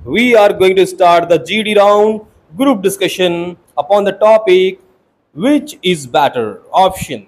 We are going to start the GD round group discussion upon the topic which is better option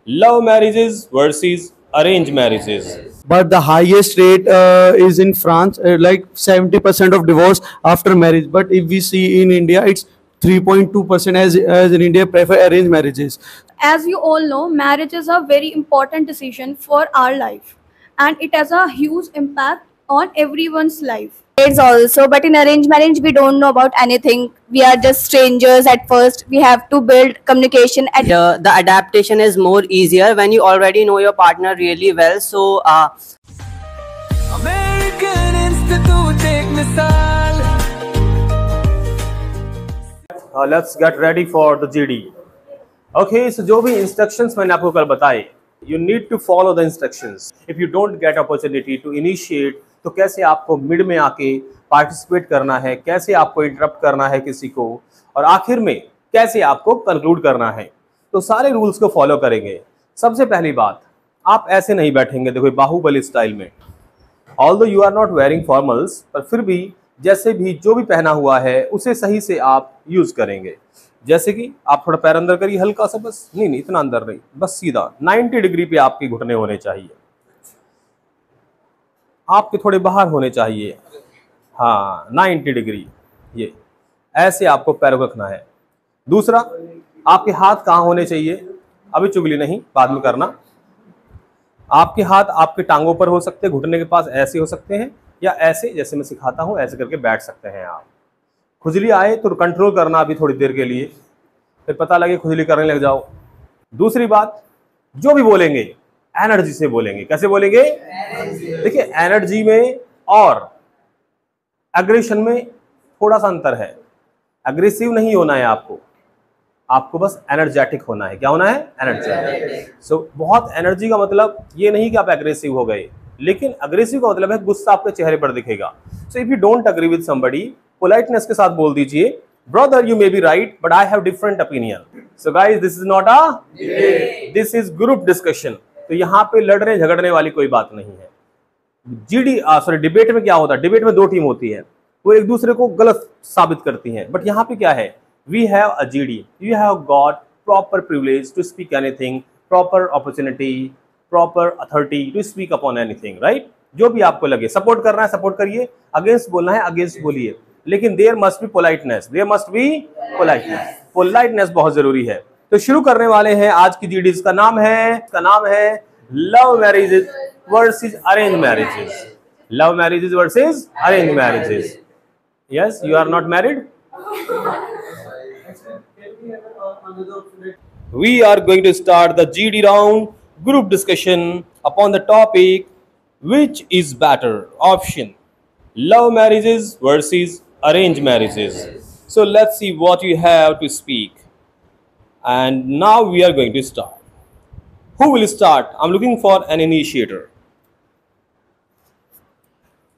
love marriages versus arranged marriages. But the highest rate is in France, like 70% of divorce after marriage. But if we see in India, it's 3.2%, as in India prefer arranged marriages. As you all know, marriage is a very important decision for our life, and it has a huge impact on everyone's life. Kids also, but in arranged marriage we don't know about anything. We are just strangers at first. We have to build communication at Here the adaptation is more easier when you already know your partner really well. So American Institute एक मिसाल. Let's get ready for the GD. Okay, so जो भी instructions मैंने आपको कल बताए, you need to follow the instructions. If you don't get opportunity to initiate, तो कैसे आपको मिड में आके पार्टिसिपेट करना है, कैसे आपको इंटरप्ट करना है किसी को, और आखिर में कैसे आपको कंक्लूड करना है, तो सारे रूल्स को फॉलो करेंगे। सबसे पहली बात, आप ऐसे नहीं बैठेंगे देखो बाहुबली स्टाइल में। Although you are not wearing formals, पर फिर भी जैसे भी जो भी पहना हुआ है उसे सही से आप यूज करेंगे। जैसे कि आप थोड़ा पैर अंदर करिए हल्का सा, बस नहीं इतना अंदर नहीं, बस सीधा 90 डिग्री पे आपके घुटने होने चाहिए, आपके थोड़े बाहर होने चाहिए। हाँ 90 डिग्री, ये ऐसे आपको पैर को रखना है। दूसरा, आपके हाथ कहाँ होने चाहिए, अभी चुगली नहीं, बाद में करना। आपके हाथ आपके टांगों पर हो सकते हैं, घुटने के पास ऐसे हो सकते हैं, या ऐसे जैसे मैं सिखाता हूँ ऐसे करके बैठ सकते हैं आप। खुजली आए तो कंट्रोल करना अभी थोड़ी देर के लिए, फिर पता लगे खुजली करने लग जाओ। दूसरी बात, जो भी बोलेंगे एनर्जी से बोलेंगे। कैसे बोलेंगे? देखिए एनर्जी में और एग्रेशन में थोड़ा सा अंतर है। एग्रेसिव नहीं होना है आपको बस एनर्जेटिक होना है। क्या होना है? एनर्जेटिक। सो बहुत एनर्जी का मतलब ये नहीं कि आप एग्रेसिव हो गए, लेकिन अग्रेसिव का मतलब है गुस्सा आपके चेहरे पर दिखेगा। So if you don't agree with somebody, politeness के साथ बोल दीजिए, brother you may be right but I have different opinion. So guys this is not a debate, this is group discussion. तो यहाँ पे लड़ने झगड़ने वाली कोई बात नहीं है। डिबेट में क्या होता है? डिबेट में दो टीम होती है, वो एक दूसरे को गलत साबित करती हैं। बट यहाँ पे क्या है? We have a GD, you have got proper privilege to speak anything, proper opportunity, proper authority to speak upon anything, right? जो भी आपको लगे, सपोर्ट करना है सपोर्ट करिए, अगेंस्ट बोलना है अगेंस्ट बोलिए, लेकिन there must be politeness, there must be politeness. Politeness बहुत जरूरी है। तो शुरू करने वाले हैं आज की जीडीज का नाम है love marriages versus arrange marriages. Love marriages versus arrange marriages. Yes, you are not married? We are going to start the GD round group discussion upon the topic which is better option love marriages versus arranged marriages. So let's see what you have to speak. And now we are going to start. Who will start? I'm looking for an initiator.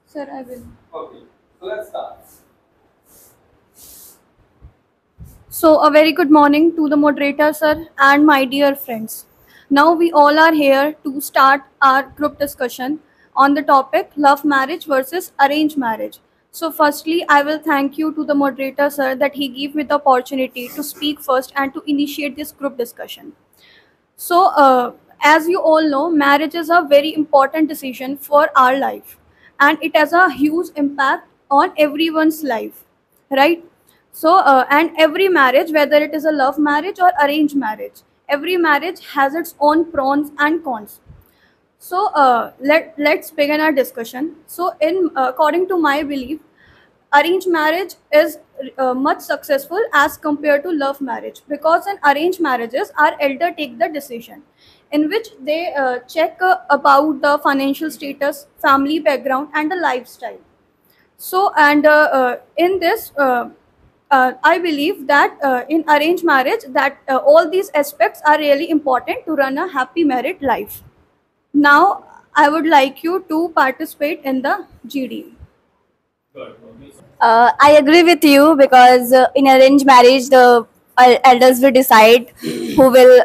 Sir, I will. Okay, so let's start. So, a very good morning to the moderator, sir, and my dear friends. Now we all are here to start our group discussion on the topic love marriage versus arranged marriage. So, firstly, I will thank you to the moderator, sir, that he gave me the opportunity to speak first and to initiate this group discussion. So, as you all know, marriage is a very important decision for our life, and it has a huge impact on everyone's life, right? So, and every marriage, whether it is a love marriage or arranged marriage, every marriage has its own pros and cons. So, let's begin our discussion. So, according to my belief, arranged marriage is much successful as compared to love marriage, because in arranged marriages, our elder take the decision, in which they check about the financial status, family background, and the lifestyle. So, and in this. I believe that in arranged marriage, that all these aspects are really important to run a happy married life. Now, I would like you to participate in the GD. I agree with you, because in arranged marriage the elders will decide who will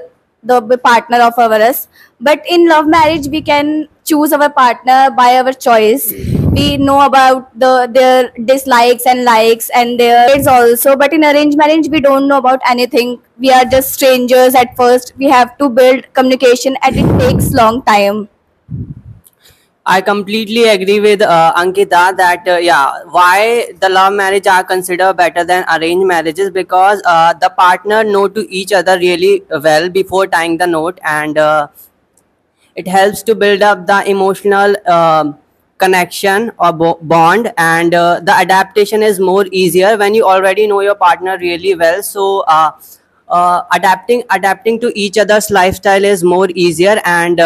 the partner of ours. But in love marriage we can choose our partner by our choice. we know about their dislikes and likes and their traits also. But in arranged marriage, we don't know about anything. We are just strangers at first. We have to build communication, and it takes long time. I completely agree with Ankita that why the love marriage are considered better than arranged marriages, because the partner know to each other really well before tying the knot, and it helps to build up the emotional connection or bond, and the adaptation is more easier when you already know your partner really well. So adapting to each other's lifestyle is more easier, and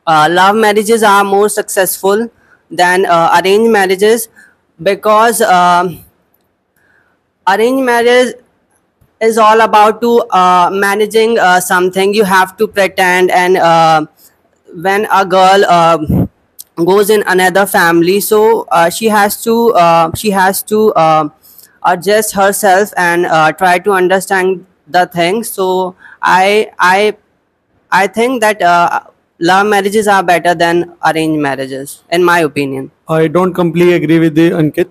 love marriages are more successful than arranged marriages, because arranged marriage is all about to managing something. You have to pretend, and when a girl goes in another family, so she has to adjust herself and try to understand the things. So I think that love marriages are better than arranged marriages, in my opinion. I don't completely agree with the Ankit,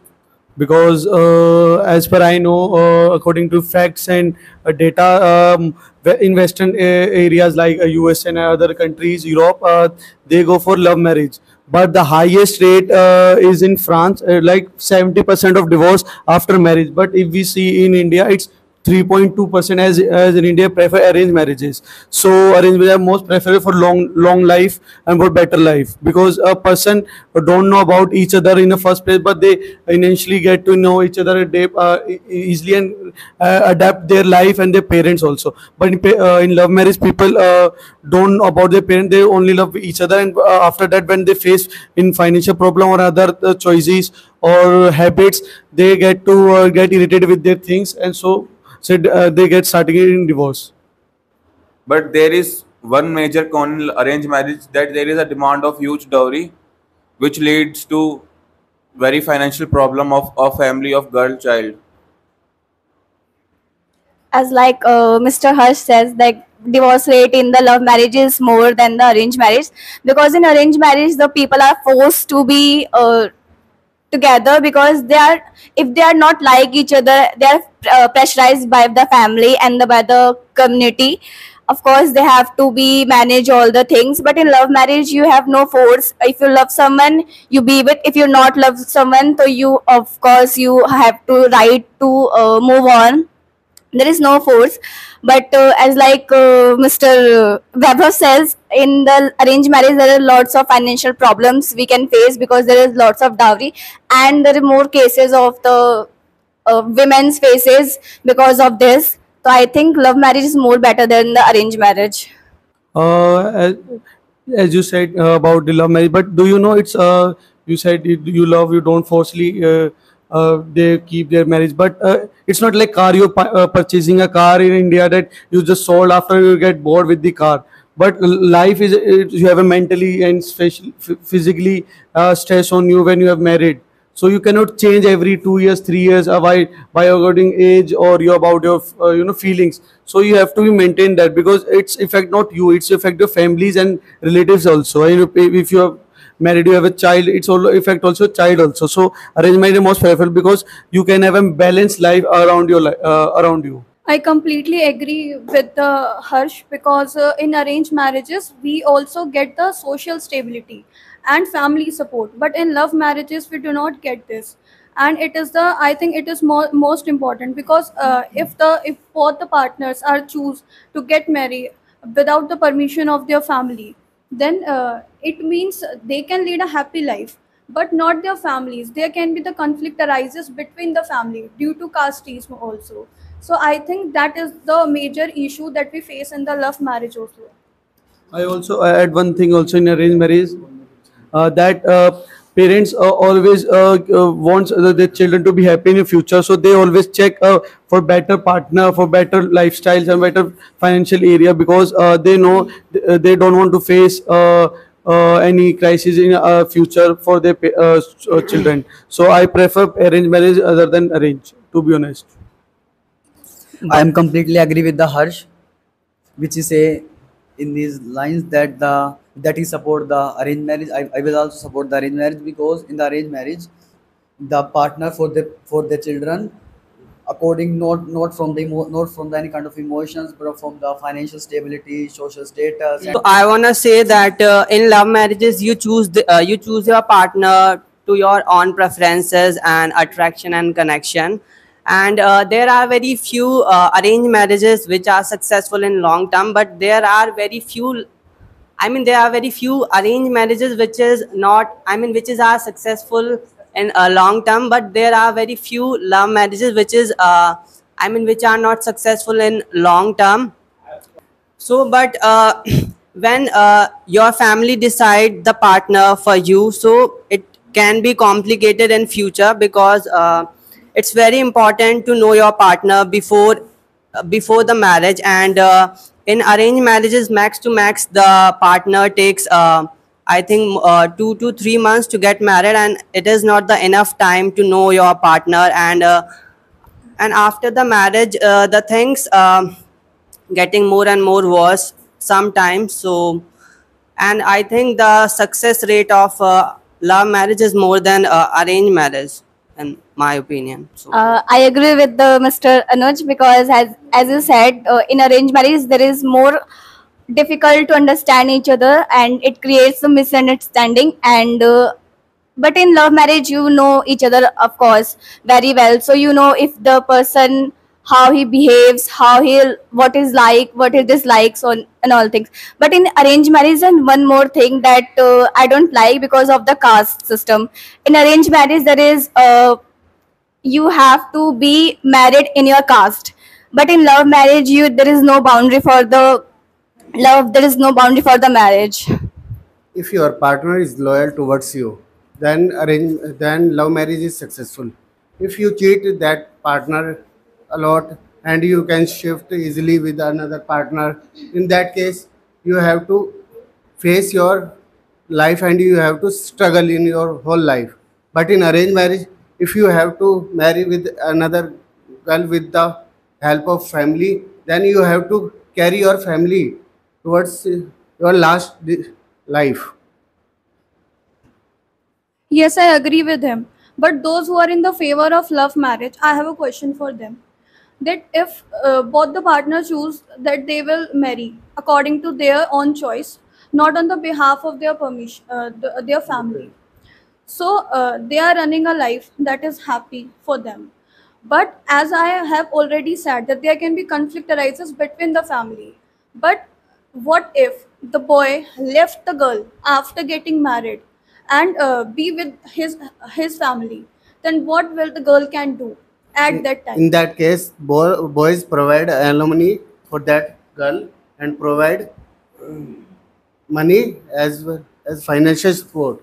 because as per I know, according to facts and data, in Western areas like US and other countries, Europe, they go for love marriage. But the highest rate is in France, like 70% of divorce after marriage. But if we see in India, it's 3.2%, as in India prefer arranged marriages. So arranged marriages are most preferred for long life and for better life, because a person don't know about each other in the first place, but they initially get to know each other easily, and adapt their life and their parents also. But in love marriage, people don't know about their parents. They only love each other, and after that, when they face in financial problem or other choices or habits, they get to get irritated with their things, and so they get started in divorce. But there is one major con in arranged marriage, that there is a demand of huge dowry, which leads to very financial problem of family of girl child. As like Mr. Harsh says, like divorce rate in the love marriage is more than the arranged marriage, because in arranged marriage the people are forced to be together, because they are, if they are not like each other, they are pressurized by the family and by the community. Of course they have to be manage all the things, but in love marriage you have no force. If you love someone, you be with. If you not love someone, so you, of course, you have to right to move on. There is no force. But as like Mr. Weber says, in the arranged marriage there are lots of financial problems we can face, because there is lots of dowry, and there are more cases of the women's faces because of this. So I think love marriage is more better than the arranged marriage. As you said about the love marriage, but do you know it's you said you love, you don't forcefully they keep their marriage, but it's not like car. You're purchasing a car in India that you just sold after you get bored with the car. But life is you have a mentally and physically stress on you when you have married. So you cannot change every 2 years, 3 years by according age or you about your feelings. So you have to be maintain that, because it's affect not you, it's affect your families and relatives also. And if you have married, you have a child, it's also affect also child also. So arranged marriage is most preferable, because you can have a balanced life around your around you. I completely agree with the Harsh, because in arranged marriages we also get the social stability and family support, but in love marriages we do not get this. And it is the, I think it is most important, because if both the partners are choose to get married without the permission of their family, then it means they can lead a happy life, but not their families. There can be the conflict arises between the family due to casteism also. So I think that is the major issue that we face in the love marriage also. I also add one thing also in arranged marriage, that parents always wants their children to be happy in the future, so they always check for better partner, for better lifestyles and better financial area, because they know they don't want to face any crisis in future for their children. So I prefer arranged marriage other than arranged, to be honest. I am completely agree with the Harsh, which is say in these lines that the that he support the arranged marriage. I will also support the arranged marriage, because in the arranged marriage, the partner for the children, according not from the not from the any kind of emotions, but from the financial stability, social status. So I wanna say that in love marriages, you choose your partner to your own preferences and attraction and connection. And there are very few arranged marriages which are successful in long term, but there are very few. I mean, there are very few arranged marriages which is not. I mean, which is are successful in a long term, but there are very few love marriages which is. I mean, which are not successful in long term. So, but when your family decide the partner for you, so it can be complicated in future, because it's very important to know your partner before the marriage. And in arranged marriages, max to max, the partner takes I think 2 to 3 months to get married, and it is not the enough time to know your partner. And after the marriage, the things getting more and more worse sometimes. So, and I think the success rate of love marriage is more than arranged marriage, in my opinion. So I agree with the Mr. Anuj, because as you said, in arranged marriage there is more difficult to understand each other, and it creates a misunderstanding. And but in love marriage, you know each other, of course, very well. So you know if the person, how he behaves, how he, what is like, what he dislikes on and all things. But in arranged marriage, and one more thing that I don't like, because of the caste system. In arranged marriage, there is you have to be married in your caste, but in love marriage, you there is no boundary for the love, there is no boundary for the marriage. If your partner is loyal towards you, then love marriage is successful. If you cheat that partner a lot and you can shift easily with another partner, in that case you have to face your life and you have to struggle in your whole life. But in arranged marriage, if you have to marry with another girl with the help of family, then you have to carry your family towards your life. Yes, I agree with him. But those who are in the favor of love marriage, I have a question for them. That if both the partners choose that they will marry according to their own choice, not on the behalf of their permission, their family. So they are running a life that is happy for them. But as I have already said, that there can be conflict arises between the family. But what if the boy left the girl after getting married and be with his family? Then what will the girl can do at that time? In that case, boys provide alimony for that girl and provide money as well as financial support.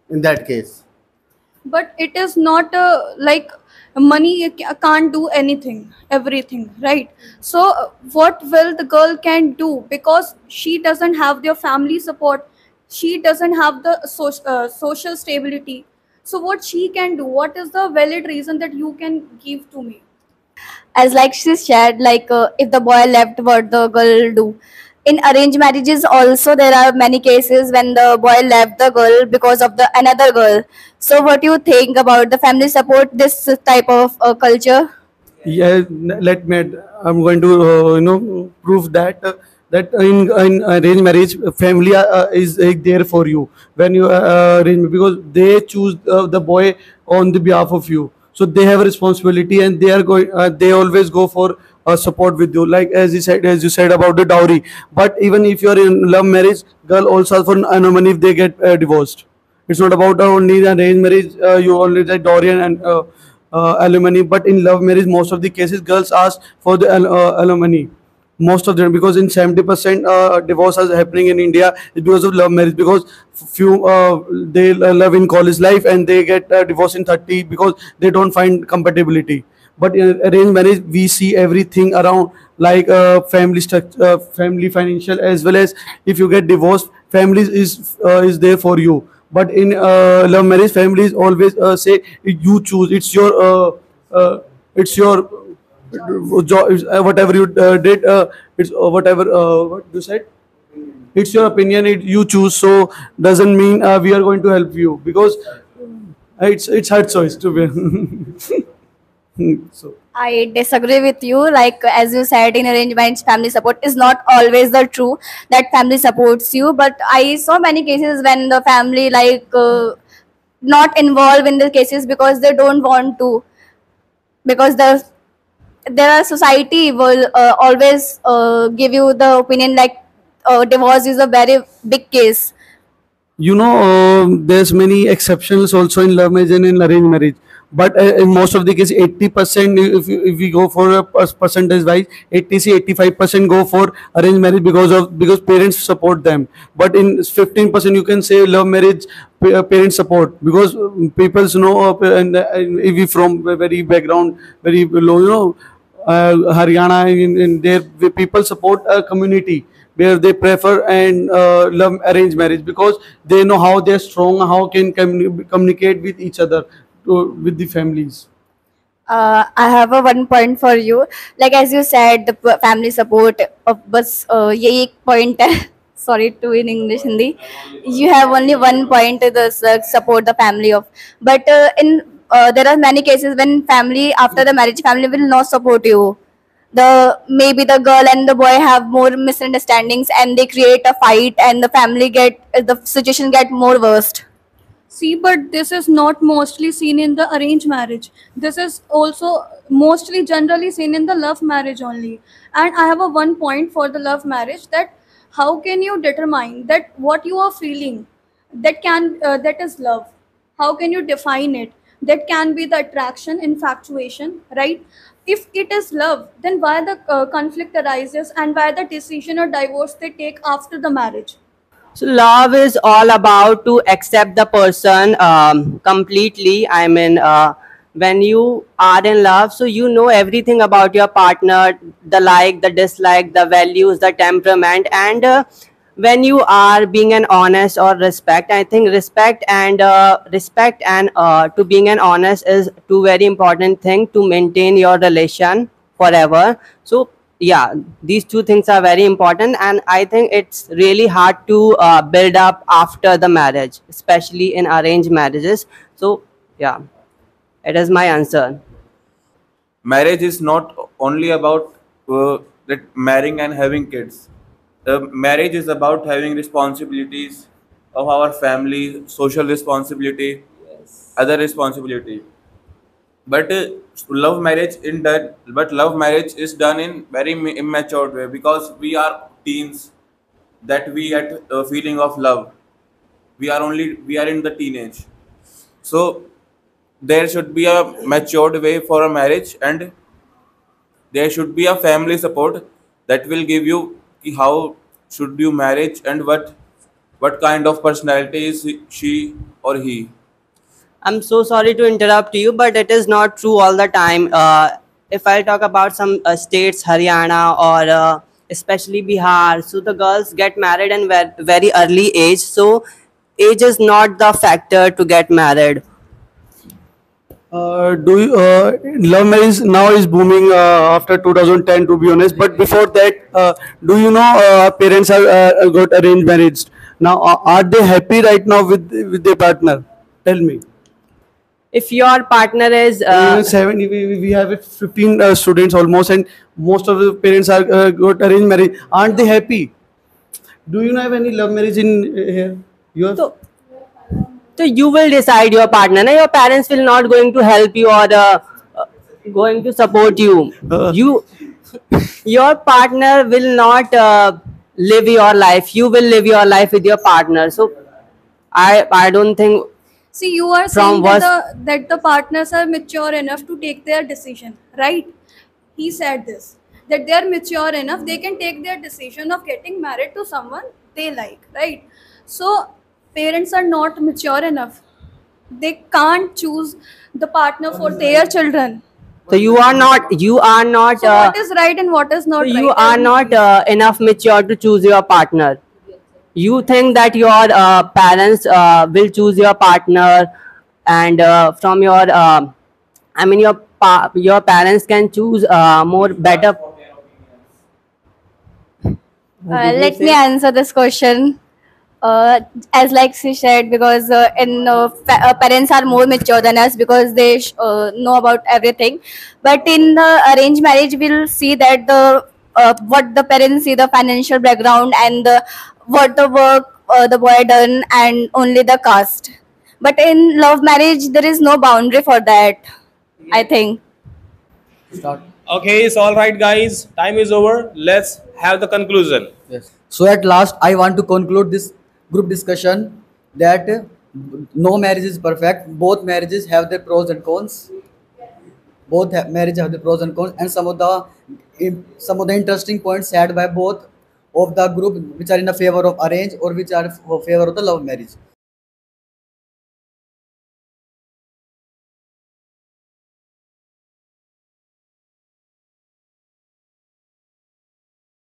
In that case, But it is not like money can't do anything, everything, right? So what will the girl can do, because she doesn't have their family support, she doesn't have the social stability. So what she can do, what is the valid reason that you can give to me? As like she shared, like if the boy left, what the girl do. In arranged marriages also, there are many cases when the boy left the girl because of the another girl. So what do you think about the family support this type of culture? Yeah, let me. I'm going to prove that in arranged marriage, family is there for you when you arrange, because they choose the boy on the behalf of you. So they have a responsibility, and they are going. They always go for support with you. Like as you said about the dowry. But even if you are in love marriage, girl also for money if they get divorced. It's not about only the arranged marriage. You only the dowry and alimony. But in love marriage, most of the cases, girls ask for the alimony. Most of them, because in 70% divorce is happening in India is because of love marriage. Because few they love in college life and they get divorced in 30 because they don't find compatibility. But in arranged marriage, we see everything around, like family structure, family financial, as well as if you get divorced, family is there for you. But in love marriage, families always say you choose. It's your job. Whatever you did. It's whatever. What you said. it's your opinion, you choose, so doesn't mean we are going to help you, because it's her choice to be. So I disagree with you. Like as you said, in arranged marriage, family support is not always the true that family supports you. But I saw many cases when the family not involved in the cases because they don't want to, because there are society will always give you the opinion like divorce is a very big case. you know, there's many exceptions also in love marriage and in arranged marriage, but in most of the case 80%, if we go for a percentage wise, 85% go for arranged marriage because parents support them. But in 15% you can say love marriage, parents support, because people know if we from a very background very low, Haryana, in there the people support a community where they prefer and love arranged marriage, because they know how they're strong, how can communicate with each other, with the families. I have a one point for you. Like as you said, the family support of बस ये एक point है. Sorry to in English Hindi. You have only one point to the support the family of, but in there are many cases when family after the marriage family will not support you. Maybe the girl and the boy have more misunderstandings and they create a fight and the situation get more worst. See, but this is not mostly seen in the arranged marriage. This is also mostly generally seen in the love marriage only. And I have a one point for the love marriage, that how can you determine that what you are feeling that is love? How can you define it? That can be the attraction, infatuation, right? If it is love, then why the conflict arises and why the decision or divorce they take after the marriage? So love is all about to accept the person completely. I mean, when you are in love, so you know everything about your partner, the like, the dislike, the values, the temperament, and when you are being an honest or respect, I think respect and to being an honest is two very important thing to maintain your relation forever. So yeah, these two things are very important, and I think it's really hard to build up after the marriage, especially in arranged marriages. So yeah, it is my answer. Marriage is not only about that marrying and having kids. Marriage is about having responsibilities of our family, social responsibility, other responsibility. But love marriage is done in very immature way, because we are teens, that we get a feeling of love. We are in the teenage, so there should be a matured way for a marriage, and there should be a family support that will give you ki how should you marriage, and what kind of personality is she or he. I'm so sorry to interrupt you, but it is not true all the time. If I talk about some states, Haryana or especially Bihar, so the girls get married in very early age. So age is not the factor to get married. Do you, love marriage now is booming after 2010, to be honest. But before that, do you know parents are got arranged marriage? Now, are they happy right now with their partner? Tell me. If your partner is We have 15 students almost, and most of the parents are got arranged marriage. Aren't they happy? Do you have any love marriage in here? You have? so you will decide your partner. Na? Your parents will not going to help you or going to support you. Your partner will not live your life. You will live your life with your partner. So I don't think. See, you are saying that the partners are mature enough to take their decision, right? He said this, that they are mature enough, they can take their decision of getting married to someone they like, right? So, parents are not mature enough. They can't choose the partner for their children. So you are not. So, what is right and what is not right? You are not enough mature to choose your partner. You think that your parents will choose your partner, and from your I mean your parents can choose more better. Let me answer this question. As like she said, because parents are more mature than us because they know about everything. But in the arranged marriage, we'll see that the what the parents see, the financial background and what the work the boy done, and only the caste. But in love marriage, there is no boundary for that, I think. Start. Okay, it's all right, guys. Time is over. Let's have the conclusion. Yes. So at last, I want to conclude this group discussion that no marriage is perfect. Both marriages have their pros and cons. Marriage have the pros and cons, and some of the interesting points shared by both of the group, which are in the favor of arrange or which are for favor of the love marriage.